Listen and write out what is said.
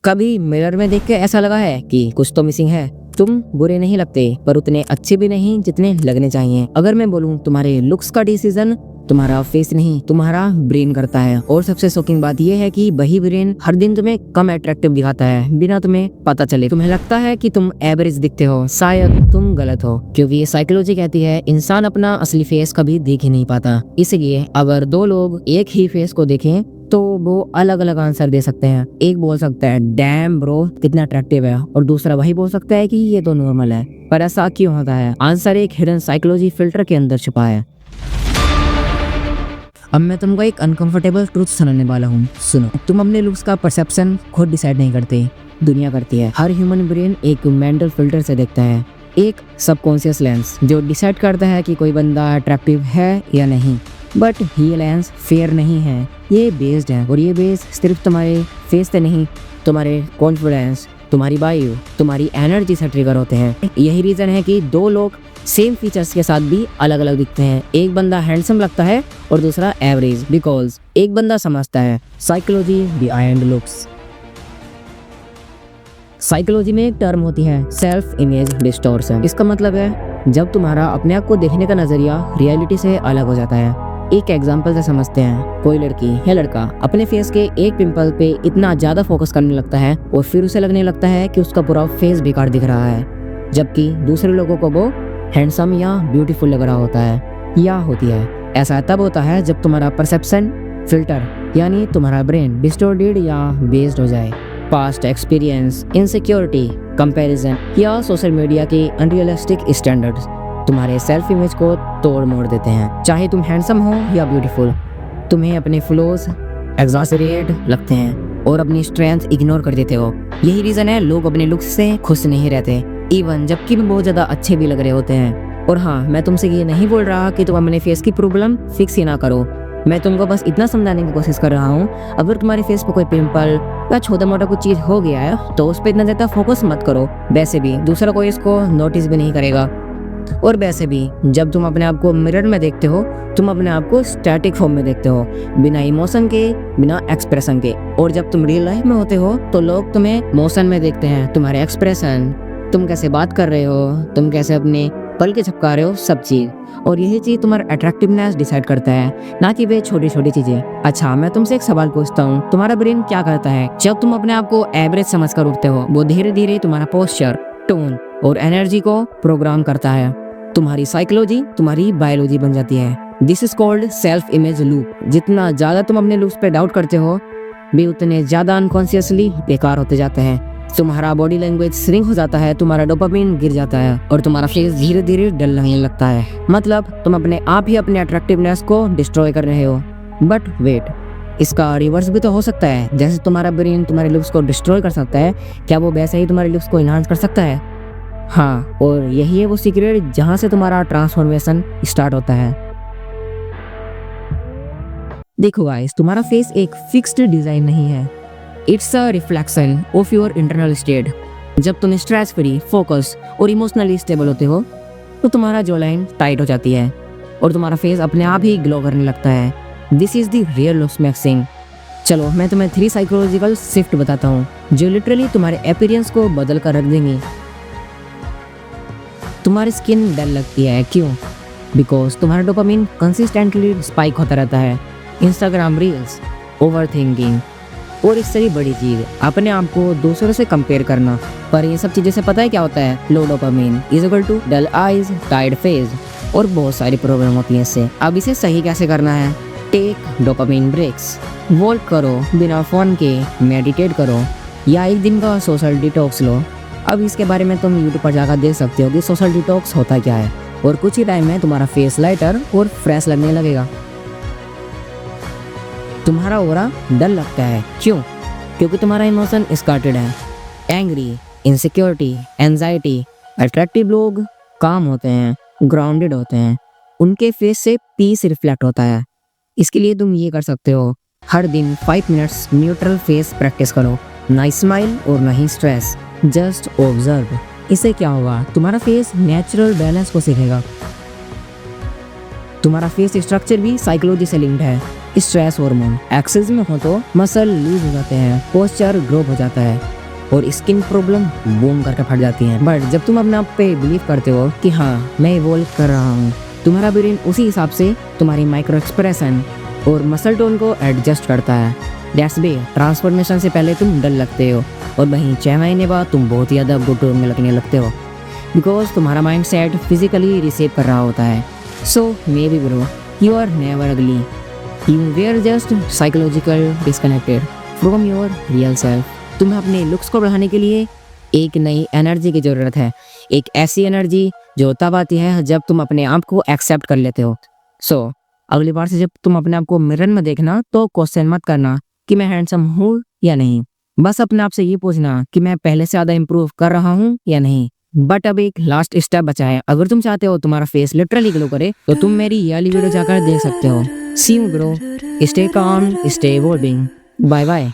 कभी मिरर में देख के ऐसा लगा है कि कुछ तो मिसिंग है? तुम बुरे नहीं लगते पर उतने अच्छे भी नहीं जितने लगने चाहिए। अगर मैं बोलूं तुम्हारे लुक्स का डिसीजन तुम्हारा फेस नहीं तुम्हारा ब्रेन करता है। और सबसे शॉकिंग बात यह है कि वही ब्रेन हर दिन तुम्हें कम अट्रैक्टिव दिखाता है बिना तुम्हें पता चले। तुम्हें लगता है कि तुम एवरेज दिखते हो, शायद तुम गलत हो, क्योंकि ये साइकोलॉजी कहती है इंसान अपना असली फेस कभी देख ही नहीं पाता। इसलिए अगर दो लोग एक ही फेस को देखें तो वो अलग अलग आंसर दे सकते हैं। एक बोल सकता है डैम ब्रो कितना अट्रैक्टिव है, और दूसरा वही बोल सकता है कि ये तो नॉर्मल है। पर ऐसा क्यों होता है? आंसर एक हिडन साइकोलॉजी फिल्टर के अंदर छुपा है। अब मैं तुमको एक अनकंफर्टेबल ट्रूथ सुनाने वाला हूँ, सुनो। तुम अपने लुक्स का परसेप्शन खुद डिसाइड नहीं करते, दुनिया करती है। हर ह्यूमन ब्रेन एक मेंटल फिल्टर से देखता है, एक सबकॉन्शियस लेंस जो डिसाइड करता है कि कोई बंदा अट्रैक्टिव है या नहीं। बट ये लेंस फेयर नहीं है, ये बेस्ड है। और ये बेस सिर्फ तुम्हारे फेस से नहीं, तुम्हारे कॉन्फिडेंस, तुम्हारी वायु, तुम्हारी एनर्जी से ट्रिगर होते हैं। यही रीजन है कि दो लोग सेम फीचर्स के साथ भी अलग अलग दिखते हैं। एक बंदा हैंडसम लगता है और दूसरा एवरेज, बिकॉज एक बंदा समझता है साइकोलॉजी बिहाइंड लुक्स। साइकोलॉजी में एक टर्म होती है सेल्फ इमेज डिस्टॉर्शन। इसका मतलब है जब तुम्हारा अपने आप को देखने का नजरिया रियलिटी से अलग हो जाता है। एक एग्जांपल से समझते हैं। कोई लड़की या लड़का अपने फेस के एक पिंपल पे इतना ज्यादा फोकस करने लगता है और फिर उसे लगने लगता है कि उसका पूरा फेस बेकार दिख रहा है, जबकि दूसरे लोगों को वो हैंडसम या ब्यूटीफुल लग रहा होता है या होती है। ऐसा तब होता है जब तुम्हारा परसेप्शन फिल्टर यानी तुम्हारा ब्रेन डिस्टॉर्टेड या बेस्ड हो जाए। पास्ट एक्सपीरियंस, इनसिक्योरिटी, कंपैरिजन या सोशल मीडिया के अनरियलिस्टिक स्टैंडर्ड्स तुम्हारे सेल्फ इमेज को तोड़ मोड़ देते हैं। चाहे तुम हैंडसम हो या ब्यूटीफुल, तुम्हें अपने फ्लॉज एग्जैजरेट लगते हैं और अपनी स्ट्रेंथ इग्नोर कर देते हो। यही रीजन है लोग अपने लुक्स से खुश नहीं रहते, इवन जबकि भी बहुत ज्यादा अच्छे भी लग रहे होते हैं। और हाँ, मैं तुमसे ये नहीं बोल रहा कि तुम अपने फेस की प्रॉब्लम फिक्स ही ना करो। मैं तुमको बस इतना समझाने की कोशिश कर रहा हूँ, अगर तुम्हारे फेस पे कोई पिंपल या छोटा मोटा कुछ चीज हो गया है तो उस पर इतना ज्यादा फोकस मत करो। वैसे भी दूसरा कोई इसको नोटिस भी नहीं करेगा। और वैसे भी जब तुम अपने आप को मिरर में देखते हो, तुम अपने आप को स्टैटिक फॉर्म में देखते हो, बिना इमोशन के, बिना एक्सप्रेशन के। और जब तुम रियल लाइफ में होते हो तो लोग तुम्हें मोशन में देखते हैं, तुम्हारे एक्सप्रेशन, तुम कैसे बात कर रहे हो, तुम कैसे अपने पल के झपका रहे हो, सब चीज। और यही चीज तुम्हारा अट्रैक्टिवनेस डिसाइड करता है, ना कि वे छोटी छोटी चीजें। अच्छा, मैं तुमसे एक सवाल पूछता हूँ, तुम्हारा ब्रेन क्या करता है जब तुम अपने आप को एवरेज समझकर उठते हो? वो धीरे धीरे तुम्हारा पोस्चर, टोन और एनर्जी को प्रोग्राम करता है। तुम्हारी साइकोलॉजी तुम्हारी बायोलॉजी बन जाती है। This is called self image loop. जितना ज्यादा तुम अपने लुक्स पे डाउट करते हो, भी उतने ज्यादा अनकॉन्शियसली बेकार होते जाते हैं। तुम्हारा बॉडी लैंग्वेज श्रिंक हो जाता है, तुम्हारा डोपामिन गिर जाता है और तुम्हारा फेस धीरे धीरे डल लगने लगता है। मतलब तुम अपने आप ही अपने अट्रैक्टिवनेस को डिस्ट्रॉय कर रहे हो। बट वेट, इसका रिवर्स भी तो हो सकता है। जैसे तुम्हारा ब्रेन तुम्हारे लुक्स को डिस्ट्रॉय कर सकता है, क्या वो वैसे ही तुम्हारे लुक्स को इनहांस कर सकता है? हाँ, और यही है वो सीक्रेट जहां से तुम्हारा ट्रांसफॉर्मेशन स्टार्ट होता है। देखो गाइस, तुम्हारा फेस एक फिक्स्ड डिजाइन नहीं है, it's a reflection of your internal state. जब तुम स्ट्रेस फ्री, फोकस और इमोशनली स्टेबल होते हो तो तुम्हारा जो लाइन टाइट हो जाती है और तुम्हारा फेस अपने आप ही ग्लो करने लगता है। This is the real looks maxing. चलो मैं तुम्हें 3 साइकोलॉजिकल शिफ्ट बताता हूँ जो लिटरली तुम्हारे अपीयरेंस को बदल कर रख देंगी। तुम्हारी स्किन डल लगती है, क्यों? बिकॉज तुम्हारा डोपामिन कंसिस्टेंटली स्पाइक होता रहता है। इंस्टाग्राम रील्स, ओवरथिंकिंग और इस तरह बड़ी चीज, अपने आप को दूसरों से कंपेयर करना। पर ये सब चीजें से पता है क्या होता है? Low dopamine is equal to dull eyes, tired face और बहुत सारी प्रॉब्लम होती है इससे। अब इसे सही कैसे करना है? टेक डोपामिन ब्रेक्स, वॉक करो बिना फोन के, मेडिटेट करो या एक दिन का सोशल डिटॉक्स लो। अब इसके बारे में तुम यूट्यूब पर जाकर देख सकते हो कि सोशल डिटॉक्स होता क्या है, और कुछ ही टाइम में तुम्हारा फेस लाइटर और फ्रेश लगने लगेगा। तुम्हारा ऑरा डल लगता है, क्यों? क्योंकि तुम्हारा इमोशन स्कार्टेड है। Angry, insecurity, anxiety. अट्रैक्टिव लोग काम होते हैं, ग्राउंडेड होते हैं, उनके फेस से पीस रिफ्लेक्ट होता है। इसके लिए तुम ये कर सकते हो, हर दिन 5 मिनट्स न्यूट्रल फेस प्रैक्टिस करो। ना स्माइल और ना ही स्ट्रेस, जस्ट ऑब्जर्व। इससे क्या होगा? तुम्हारा फेस नेचुरल बैलेंस को सीखेगा। तुम्हारा फेस स्ट्रक्चर भी साइकोलॉजी से लिंक्ड है, स्ट्रेस हार्मोन एक्सेस में हो तो मसल लूज हो जाते हैं, पोस्चर ड्रॉप हो जाता है और स्किन प्रॉब्लम बूम करके फट जाती है। बट जब तुम अपने आप पे बिलीव करते हो कि हाँ मैं इवॉल्व कर रहा हूँ, तुम्हारा ब्रेन उसी हिसाब से तुम्हारी माइक्रो एक्सप्रेशन और मसल टोन को एडजस्ट करता है। दैट्स वे ट्रांसफॉर्मेशन से पहले तुम डल लगते हो और वहीं 6 महीने बाद तुम बहुत ज़्यादा गुड टोन में लगने लगते हो, बिकॉज तुम्हारा माइंड सेट फिजिकली रिसीव कर रहा होता है। So maybe bro, you are never ugly, you were just psychological disconnected from your real self. तुम्हें अपने लुक्स को बढ़ाने के लिए एक नई एनर्जी की ज़रूरत है, एक ऐसी एनर्जी जो तब आती है जब तुम अपने आप को एक्सेप्ट कर लेते हो। सो अगली बार से जब तुम अपने आप को मिरर में देखना तो क्वेश्चन मत करना कि मैं हैंडसम हूँ या नहीं, बस अपने आप से ये पूछना कि मैं पहले से ज़्यादा इम्प्रूव कर रहा हूँ या नहीं। बट अब एक लास्ट स्टेप बचा है, अगर तुम चाहते हो तुम्हारा फेस लिटरली ग्लो करे तो तुम मेरी ये वाली वीडियो जाकर देख सकते हो। See you bro, stay calm, stay evolving, bye bye.